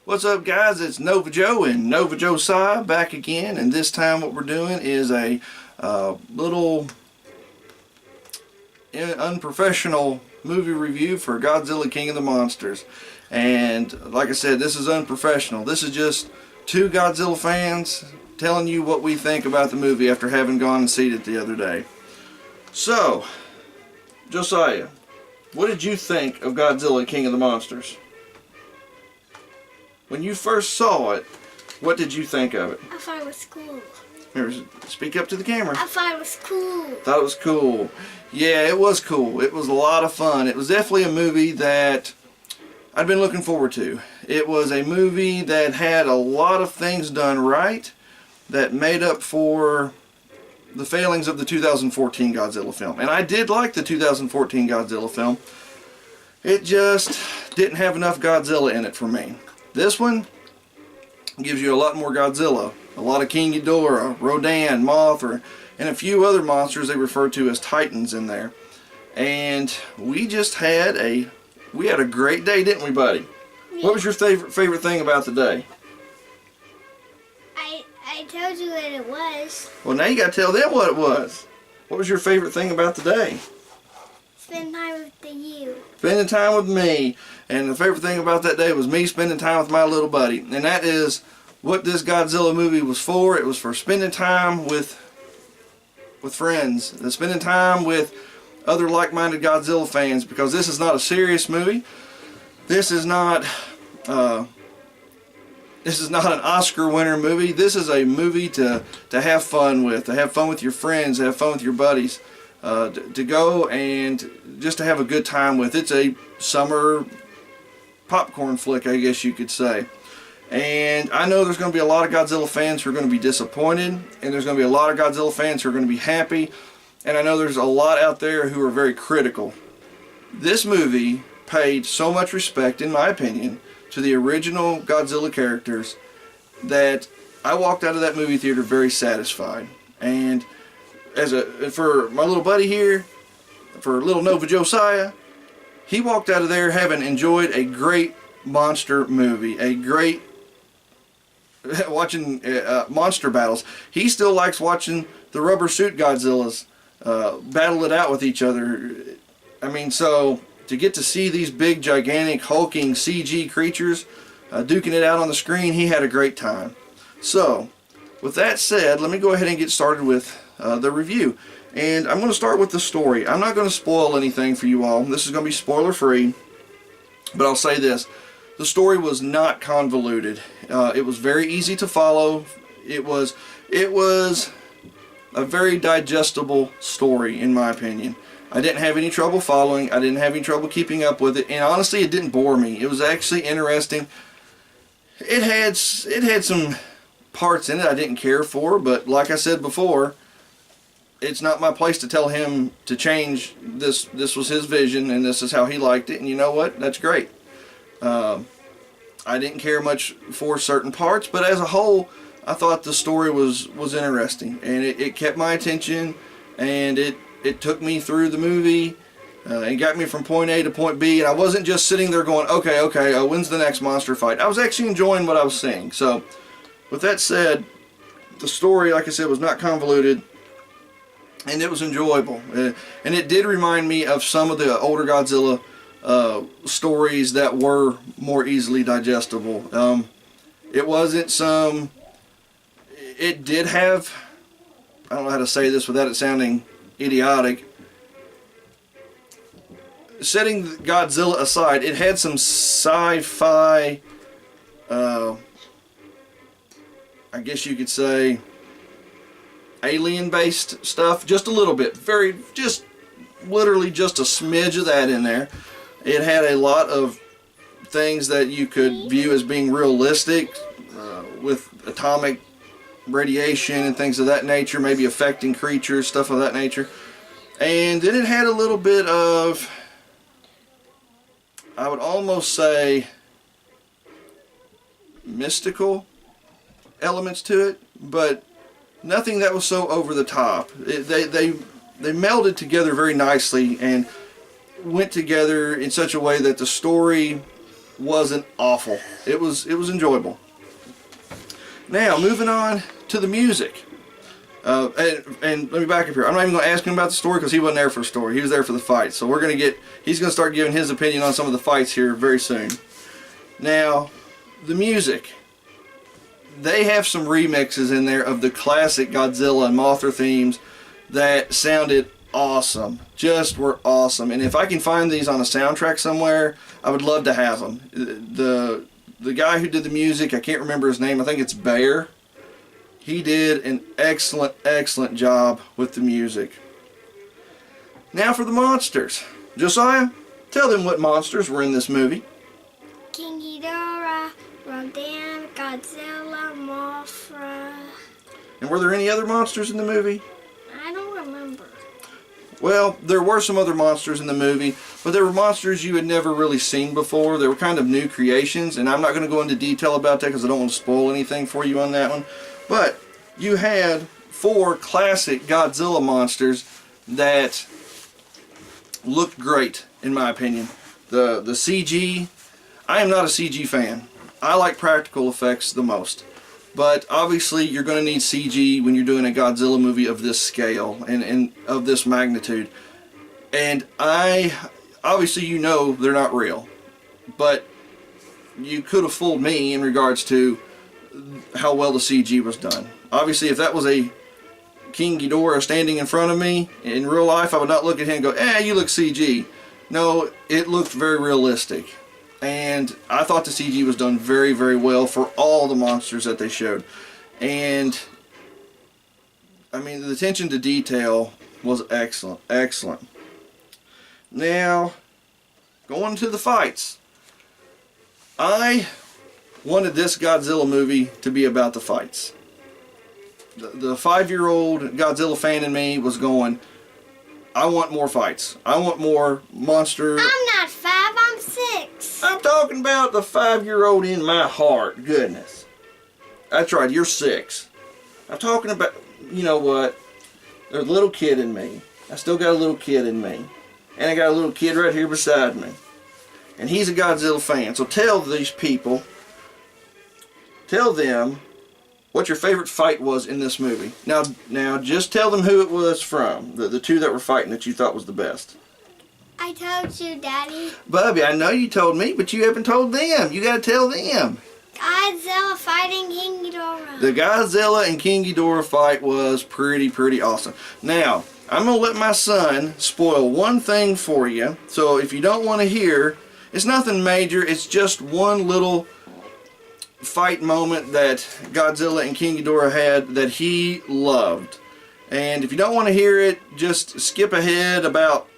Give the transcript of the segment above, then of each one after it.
What's up, guys? It's Nova Joe and NovaJosiah back again, and this time what we're doing is a little unprofessional movie review for Godzilla King of the Monsters. And like I said, this is unprofessional. This is just two Godzilla fans telling you what we think about the movie after having gone and seen it the other day. So, Josiah, what did you think of Godzilla King of the Monsters? When you first saw it, what did you think of it? I thought it was cool. Here, speak up to the camera. I thought it was cool. Thought it was cool. Yeah, it was cool. It was a lot of fun. It was definitely a movie that I'd been looking forward to. It was a movie that had a lot of things done right that made up for the failings of the 2014 Godzilla film. And I did like the 2014 Godzilla film. It just didn't have enough Godzilla in it for me. This one gives you a lot more Godzilla, a lot of King Ghidorah, Rodan, Mothra, and a few other monsters they refer to as Titans in there. And we just had a great day, didn't we, buddy? Yeah. What was your favorite thing about the day? I told you what it was. Well, now you got to tell them what it was. What was your favorite thing about the day? Spend time with you. Spending time with me. And the favorite thing about that day was me spending time with my little buddy. And that is what this Godzilla movie was for. It was for spending time with friends. And spending time with other like-minded Godzilla fans. Because this is not a serious movie. This is not an Oscar winner movie. This is a movie to have fun with. To have fun with your friends. To have fun with your buddies. To go and just to have a good time with. It's a summer popcorn flick, I guess you could say. And I know there's going to be a lot of Godzilla fans who are going to be disappointed, and there's going to be a lot of Godzilla fans who are going to be happy, and I know there's a lot out there who are very critical. This movie paid so much respect, in my opinion, to the original Godzilla characters that I walked out of that movie theater very satisfied. And for my little buddy here, for little NovaJosiah, he walked out of there having enjoyed a great monster movie, a great watching monster battles. He still likes watching the rubber suit Godzillas battle it out with each other. I mean, so to get to see these big, gigantic, hulking CG creatures duking it out on the screen, he had a great time. So, with that said, let me go ahead and get started with the review. And I'm going to start with the story. I'm not going to spoil anything for you all. This is going to be spoiler free. But I'll say this. The story was not convoluted. It was very easy to follow. It was a very digestible story, in my opinion. I didn't have any trouble following. I didn't have any trouble keeping up with it. And honestly, it didn't bore me. It was actually interesting. It had some parts in it I didn't care for. But like I said before, it's not my place to tell him to change this. This was his vision, and this is how he liked it. And you know what? That's great. I didn't care much for certain parts, but as a whole, I thought the story was interesting, and it kept my attention, and it took me through the movie, and got me from point A to point B, and I wasn't just sitting there going, okay, when's the next monster fight? I was actually enjoying what I was seeing. So, with that said, the story, like I said, was not convoluted, and it was enjoyable, and it did remind me of some of the older Godzilla stories that were more easily digestible. It wasn't some... It did have... I don't know how to say this without it sounding idiotic. Setting Godzilla aside, it had some sci-fi... I guess you could say... alien-based stuff. Just a little bit. Literally just a smidge of that in there. It had a lot of things that you could view as being realistic, with atomic radiation and things of that nature, maybe affecting creatures, stuff of that nature. And then it had a little bit of, I would almost say, mystical elements to it, but nothing that was so over the top. They melded together very nicely and went together in such a way that the story wasn't awful. It was enjoyable. Now, moving on to the music. And let me back up here. I'm not even going to ask him about the story because he wasn't there for the story. He was there for the fight. So he's going to start giving his opinion on some of the fights here very soon. Now, the music. They have some remixes in there of the classic Godzilla and Mothra themes that sounded awesome. Just were awesome. And if I can find these on a soundtrack somewhere, I would love to have them. The guy who did the music, I can't remember his name. I think it's Bear. He did an excellent job with the music. Now for the monsters. Josiah, tell them what monsters were in this movie. King Ghidorah, Rodan, Godzilla, Mothra. And were there any other monsters in the movie? I don't remember. Well, there were some other monsters in the movie, but they were monsters you had never really seen before. They were kind of new creations, and I'm not going to go into detail about that because I don't want to spoil anything for you on that one. But you had 4 classic Godzilla monsters that looked great, in my opinion. The CG, I am not a CG fan. I like practical effects the most. But obviously you're going to need CG when you're doing a Godzilla movie of this scale and of this magnitude. And obviously you know they're not real. But you could have fooled me in regards to how well the CG was done. Obviously, if that was a King Ghidorah standing in front of me in real life, I would not look at him and go, you look CG. No, it looked very realistic. And I thought the CG was done very, very well for all the monsters that they showed. And, I mean, the attention to detail was excellent. Now, going to the fights. I wanted this Godzilla movie to be about the fights. The 5-year-old Godzilla fan in me was going, I want more fights. I want more monster. I'm not 5, I'm 6. I'm talking about the 5-year-old in my heart. Goodness. That's right, you're 6. I'm talking about, you know what? There's a little kid in me. I still got a little kid in me. And I got a little kid right here beside me. And he's a Godzilla fan. So tell these people, tell them what your favorite fight was in this movie. Now just tell them who it was from. The 2 that were fighting that you thought was the best. I told you, Daddy. Bubby, I know you told me, but you haven't told them. You got to tell them. Godzilla fighting King Ghidorah. The Godzilla and King Ghidorah fight was pretty awesome. Now, I'm going to let my son spoil one thing for you. So if you don't want to hear, it's nothing major. It's just one little fight moment that Godzilla and King Ghidorah had that he loved. And if you don't want to hear it, just skip ahead about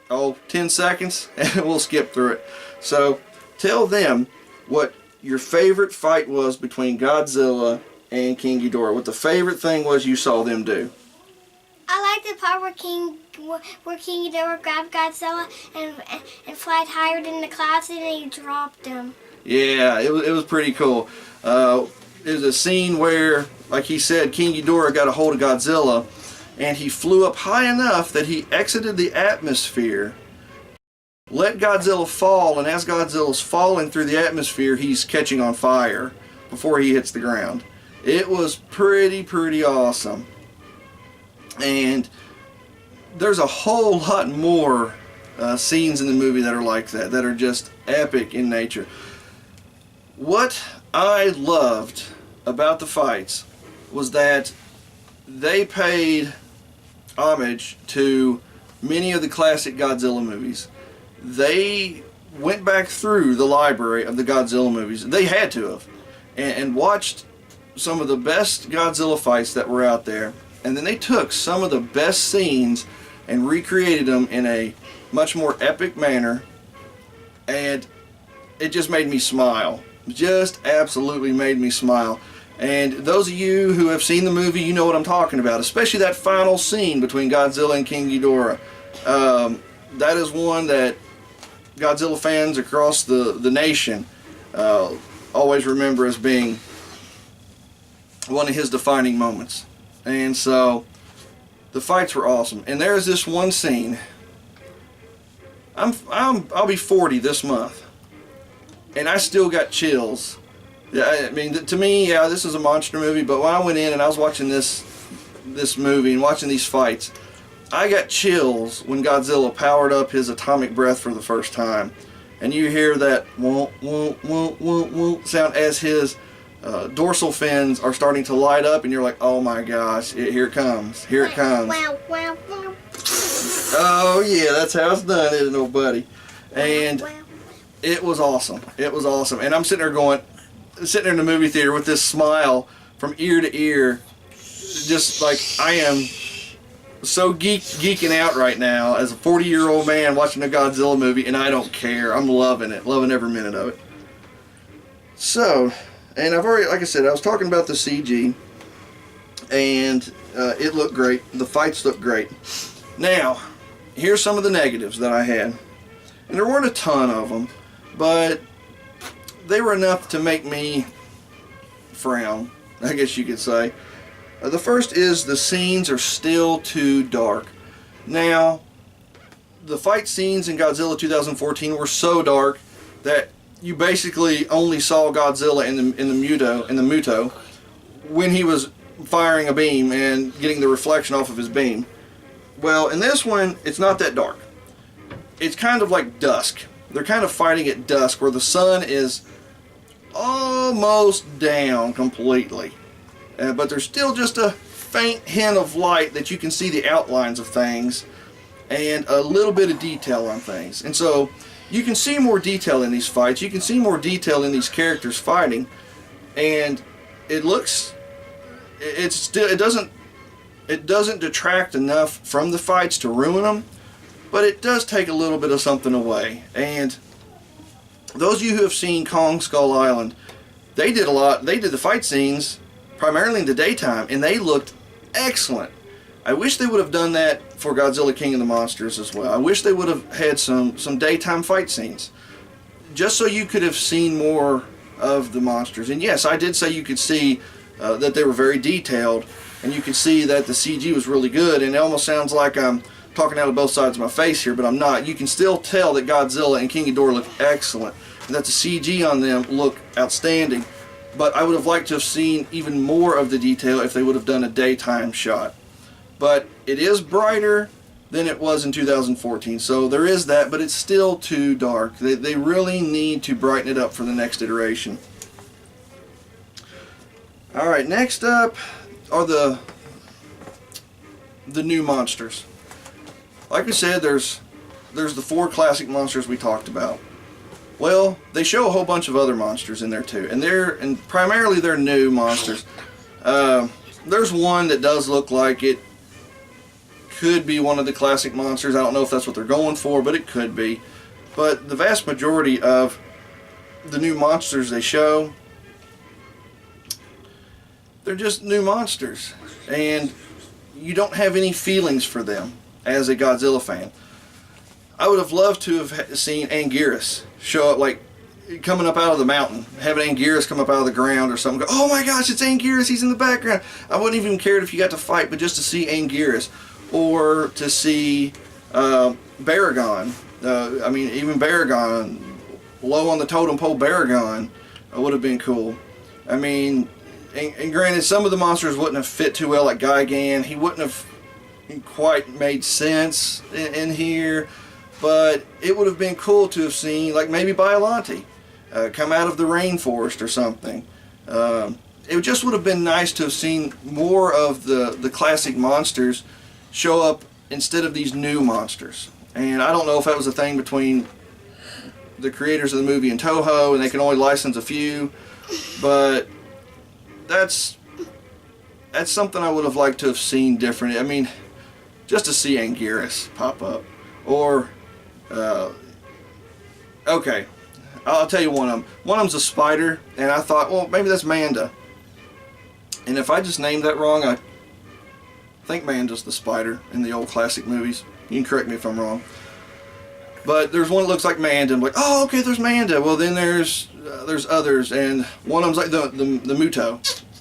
10 seconds and we'll skip through it. So tell them what your favorite fight was between Godzilla and King Ghidorah. What the favorite thing was you saw them do. I like the part where King Ghidorah grabbed Godzilla and flied higher than the clouds and he dropped him. Yeah, it was pretty cool. There's a scene where, like he said, King Ghidorah got a hold of Godzilla and he flew up high enough that he exited the atmosphere, let Godzilla fall, and as Godzilla's falling through the atmosphere, he's catching on fire before he hits the ground. It was pretty awesome. And there's a whole lot more scenes in the movie that are like that are just epic in nature. What I loved about the fights was that they paid homage to many of the classic Godzilla movies. They went back through the library of the Godzilla movies. They had to have. And watched some of the best Godzilla fights that were out there. And then they took some of the best scenes and recreated them in a much more epic manner. And it just made me smile. Just absolutely made me smile. And those of you who have seen the movie, you know what I'm talking about. Especially that final scene between Godzilla and King Ghidorah. That is one that Godzilla fans across the nation always remember as being one of his defining moments. And so the fights were awesome. And there's this one scene. I'll be 40 this month. and I still got chills. Yeah, I mean, to me, yeah, this is a monster movie, but when I went in and I was watching this movie and watching these fights, I got chills when Godzilla powered up his atomic breath for the first time. And you hear that whoop, whoop, whoop, whoop, whoop sound as his dorsal fins are starting to light up, and you're like, oh my gosh, here it comes, here it comes. Wow, wow, wow. Oh yeah, that's how it's done, isn't it, buddy? And it was awesome. It was awesome. And I'm sitting there in the movie theater with this smile from ear to ear, just like I am so geeking out right now as a 40-year-old man watching a Godzilla movie, and I don't care. I'm loving it, loving every minute of it. So, and I've already, like I said, I was talking about the CG, and it looked great. The fights looked great. Now, here's some of the negatives that I had, and there weren't a ton of them, but they were enough to make me frown, I guess you could say. The first is the scenes are still too dark. Now, the fight scenes in Godzilla 2014 were so dark that you basically only saw Godzilla in the Muto when he was firing a beam and getting the reflection off of his beam. Well, in this one, it's not that dark. It's kind of like dusk. They're kind of fighting at dusk where the sun is almost down completely. But there's still just a faint hint of light that you can see the outlines of things and a little bit of detail on things. And so you can see more detail in these fights. You can see more detail in these characters fighting, and it doesn't detract enough from the fights to ruin them, but it does take a little bit of something away. And those of you who have seen Kong Skull Island, they did the fight scenes primarily in the daytime, and they looked excellent. I wish they would have done that for Godzilla King and the Monsters as well. I wish they would have had some daytime fight scenes, just so you could have seen more of the monsters. And yes, I did say you could see that they were very detailed, and you could see that the CG was really good, and it almost sounds like I'm talking out of both sides of my face here, but I'm not. You can still tell that Godzilla and King Ghidorah look excellent, and that the CG on them look outstanding. But I would have liked to have seen even more of the detail if they would have done a daytime shot. But it is brighter than it was in 2014, so there is that, but it's still too dark. They really need to brighten it up for the next iteration. Alright, next up are the new monsters. Like I said, there's the 4 classic monsters we talked about. Well, they show a whole bunch of other monsters in there too, and primarily they're new monsters. There's one that does look like it could be one of the classic monsters. I don't know if that's what they're going for, but it could be. But the vast majority of the new monsters they show, they're just new monsters, and you don't have any feelings for them as a Godzilla fan. I would have loved to have seen Anguirus show up, like coming up out of the mountain, having Anguirus come up out of the ground or something. Go, oh my gosh, it's Anguirus, he's in the background. I wouldn't even care if you got to fight, but just to see Anguirus, or to see Baragon. I mean, even Baragon, low on the totem pole Baragon would have been cool. I mean, and granted, some of the monsters wouldn't have fit too well, like Gigan. He wouldn't have quite made sense in here. But it would have been cool to have seen, like maybe Biollante come out of the rainforest or something. It just would have been nice to have seen more of the classic monsters show up instead of these new monsters. And I don't know if that was a thing between the creators of the movie and Toho, and they can only license a few. But that's something I would have liked to have seen different. I mean, just to see Anguirus pop up. Or okay, I'll tell you one of them. One of them's a spider, and I thought, well, maybe that's Manda. And if I just named that wrong, I think Manda's the spider in the old classic movies. You can correct me if I'm wrong. But there's one that looks like Manda. I'm like, oh, okay, there's Manda. Well, then there's others, and one of them's like the Muto.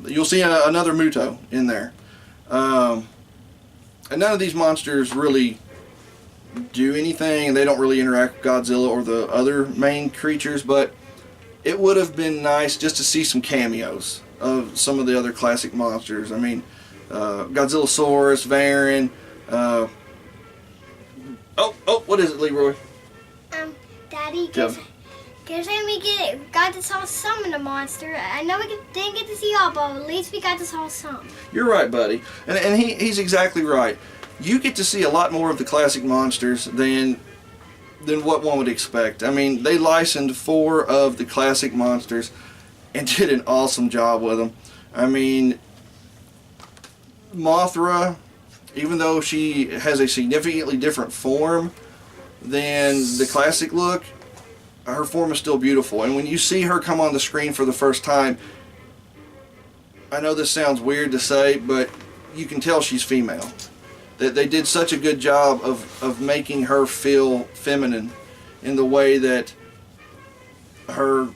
You'll see another Muto in there. And none of these monsters really do anything, and they don't really interact with Godzilla or the other main creatures, but it would have been nice just to see some cameos of some of the other classic monsters. I mean, Godzillasaurus, Varan. What is it, Leroy? Daddy, because we got to saw some of the monster. I know we didn't get to see all, but at least we got to saw some. You're right, buddy. And he's exactly right. You get to see a lot more of the classic monsters than what one would expect. I mean, they licensed 4 of the classic monsters and did an awesome job with them. I mean, Mothra, even though she has a significantly different form than the classic look, her form is still beautiful. And when you see her come on the screen for the first time, I know this sounds weird to say, but you can tell she's female. That they did such a good job of making her feel feminine in the way that her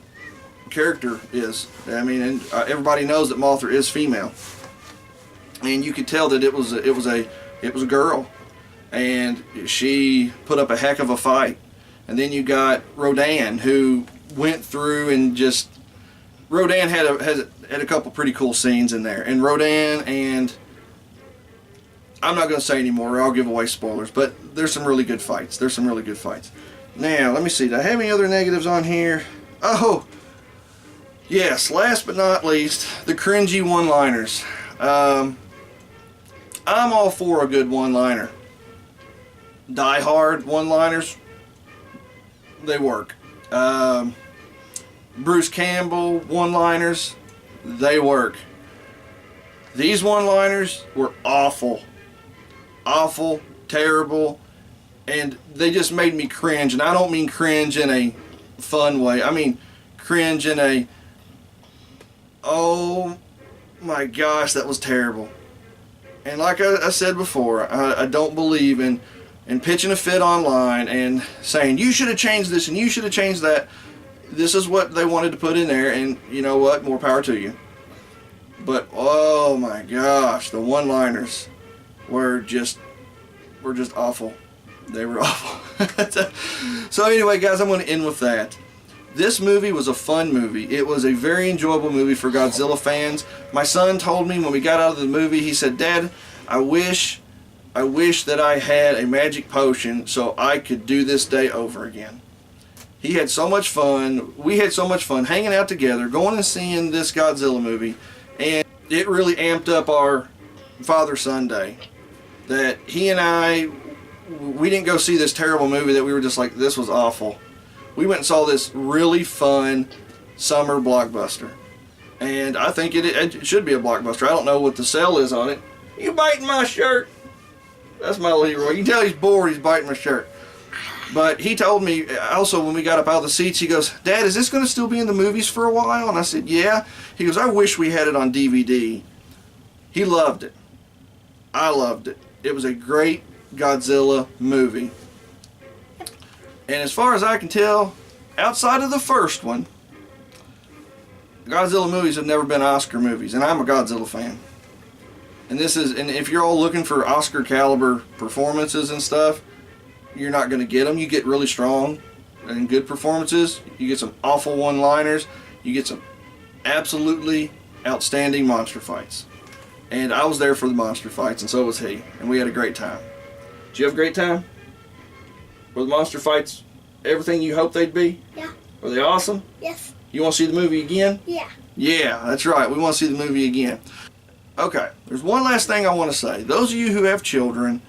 character is. I mean, and everybody knows that Mothra is female, and you could tell that it was a girl, and she put up a heck of a fight. And then you got Rodan, who went through and just Rodan had a couple pretty cool scenes in there, and Rodan and I'm not going to say anymore, or I'll give away spoilers, but there's some really good fights. Now, let me see. Do I have any other negatives on here? Oh, yes. Last but not least, the cringy one-liners. I'm all for a good one-liner. Die Hard one-liners, they work. Bruce Campbell one-liners, they work. These one-liners were awful. Awful, terrible, and they just made me cringe. And I don't mean cringe in a fun way. I mean cringe in a, oh my gosh, that was terrible. And like I said before, I don't believe in pitching a fit online and saying you should have changed this and you should have changed that. This is what they wanted to put in there, and you know what, more power to you. But oh my gosh, the one-liners were just awful. They were awful. So anyway, guys, I'm going to end with that. This movie was a fun movie. It was a very enjoyable movie for Godzilla fans. My son told me when we got out of the movie, he said, "Dad, I wish that I had a magic potion so I could do this day over again." He had so much fun. We had so much fun hanging out together, going and seeing this Godzilla movie, and it really amped up our Father-Son Day. That he and I, we didn't go see this terrible movie that we were just like, this was awful. We went and saw this really fun summer blockbuster. And I think it should be a blockbuster. I don't know what the sell is on it. You biting my shirt? That's my Leroy. You can tell he's bored, he's biting my shirt. But he told me also when we got up out of the seats, he goes, "Dad, is this going to still be in the movies for a while?" And I said, "Yeah." He goes, "I wish we had it on DVD." He loved it. I loved it. It was a great Godzilla movie. And as far as I can tell, outside of the first one, Godzilla movies have never been Oscar movies, and I'm a Godzilla fan. And if you're all looking for Oscar caliber performances and stuff, you're not going to get them. You get really strong and good performances. You get some awful one-liners. You get some absolutely outstanding monster fights. And I was there for the monster fights, and so was he. And we had a great time. Did you have a great time? Were the monster fights everything you hoped they'd be? Yeah. Were they awesome? Yes. You want to see the movie again? Yeah. Yeah, that's right. We want to see the movie again. Okay, there's one last thing I want to say. Those of you who have children,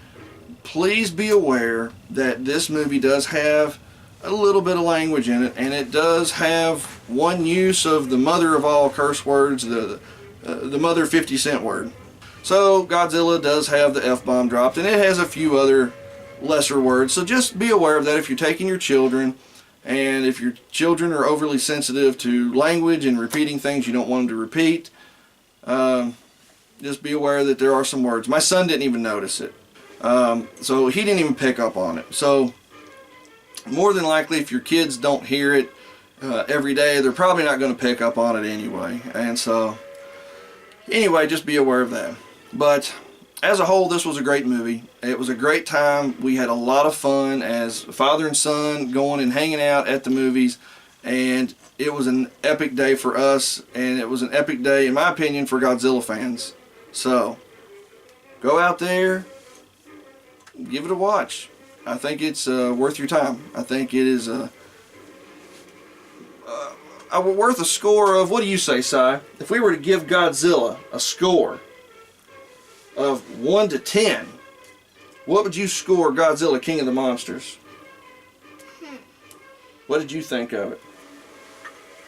please be aware that this movie does have a little bit of language in it, and it does have one use of the mother of all curse words, the mother 50 cent word. So Godzilla does have the F-bomb dropped, and it has a few other lesser words. So just be aware of that if you're taking your children, and if your children are overly sensitive to language and repeating things you don't want them to repeat. Just be aware that there are some words. My son didn't even notice it. So he didn't even pick up on it. So more than likely, if your kids don't hear it every day, they're probably not going to pick up on it anyway. And so, anyway, just be aware of that. But as a whole, this was a great movie. It was a great time. We had a lot of fun as father and son going and hanging out at the movies. And it was an epic day for us, and it was an epic day, in my opinion, for Godzilla fans. So, go out there, give it a watch. I think it's worth your time. I think it is worth a score of, what do you say, Si? If we were to give Godzilla a score of 1 to 10, what would you score Godzilla King of the Monsters? What did you think of it?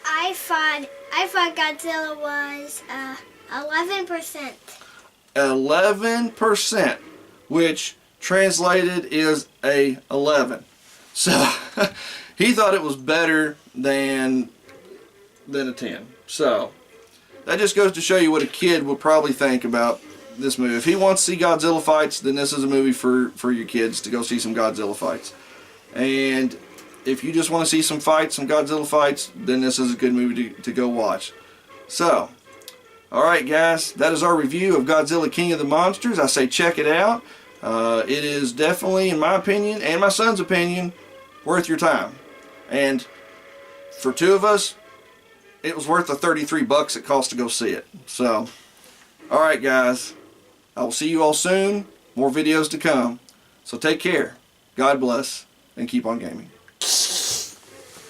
I thought Godzilla was 11%. 11%, which translated is a 11. So he thought it was better than a 10. So that just goes to show you what a kid would probably think about this movie. If he wants to see Godzilla fights, then this is a movie for your kids to go see some Godzilla fights. And if you just want to see some fights, some Godzilla fights, then this is a good movie to go watch. So, alright guys, that is our review of Godzilla King of the Monsters. I say check it out. It is definitely, in my opinion, and my son's opinion, worth your time. And for two of us, it was worth the $33 it cost to go see it. So, alright guys, I will see you all soon. More videos to come. So take care. God bless, and keep on gaming.